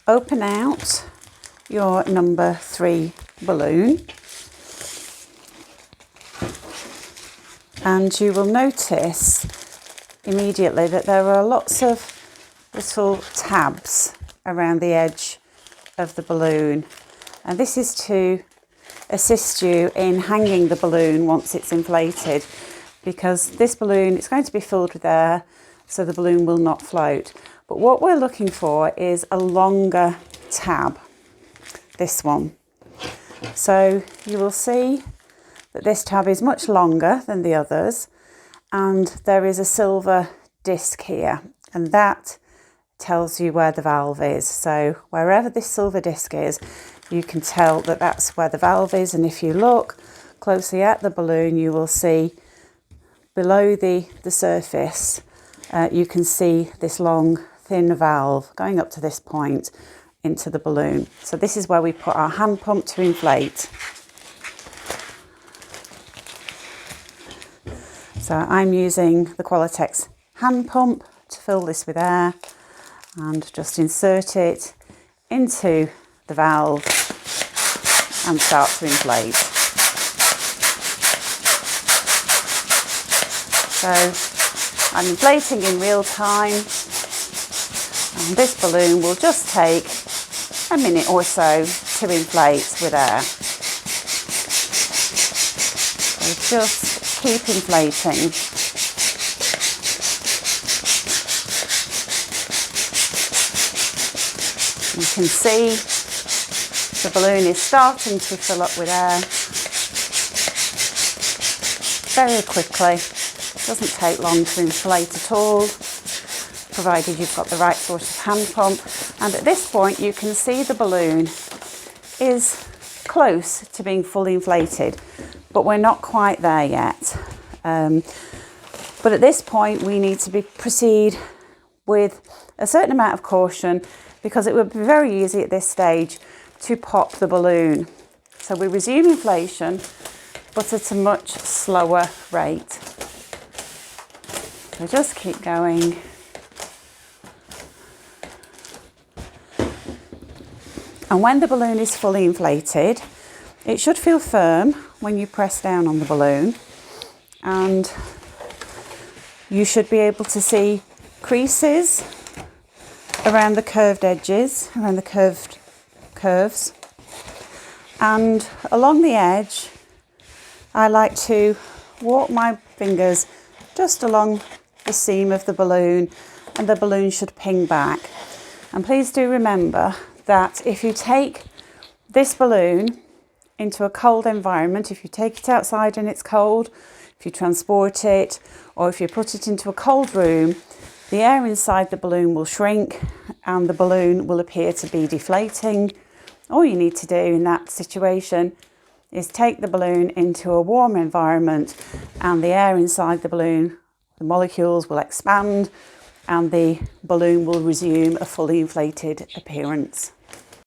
open out your number 3 balloon, and you will notice immediately that there are lots of little tabs around the edge of the balloon, and this is to assist you in hanging the balloon once it's inflated, because this balloon is going to be filled with air, so the balloon will not float. But what we're looking for is a longer tab, this one. So you will see that this tab is much longer than the others, and there is a silver disc here, and that tells you where the valve is. So wherever this silver disc is, you can tell that that's where the valve is. And if you look closely at the balloon, you will see below the surface, you can see this long thin valve going up to this point into the balloon. So this is where we put our hand pump to inflate. So I'm using the Qualitex hand pump to fill this with air, and just insert it into the valve and start to inflate. So I'm inflating in real time, and this balloon will just take a minute or so to inflate with air. So just keep inflating. You can see the balloon is starting to fill up with air very quickly. It doesn't take long to inflate at all, provided you've got the right sort of hand pump. And at this point you can see the balloon is close to being fully inflated, but we're not quite there yet. But at this point we need to proceed with a certain amount of caution, because it would be very easy at this stage to pop the balloon. So we resume inflation, but at a much slower rate. So just keep going. And when the balloon is fully inflated, it should feel firm when you press down on the balloon, and you should be able to see creases around the curved edges, around the curves. And along the edge, I like to walk my fingers just along the seam of the balloon, and the balloon should ping back. And please do remember that if you take this balloon into a cold environment, if you take it outside and it's cold, if you transport it, or if you put it into a cold room, the air inside the balloon will shrink and the balloon will appear to be deflating. All you need to do in that situation is take the balloon into a warm environment, and the air inside the balloon, the molecules will expand, and the balloon will resume a fully inflated appearance.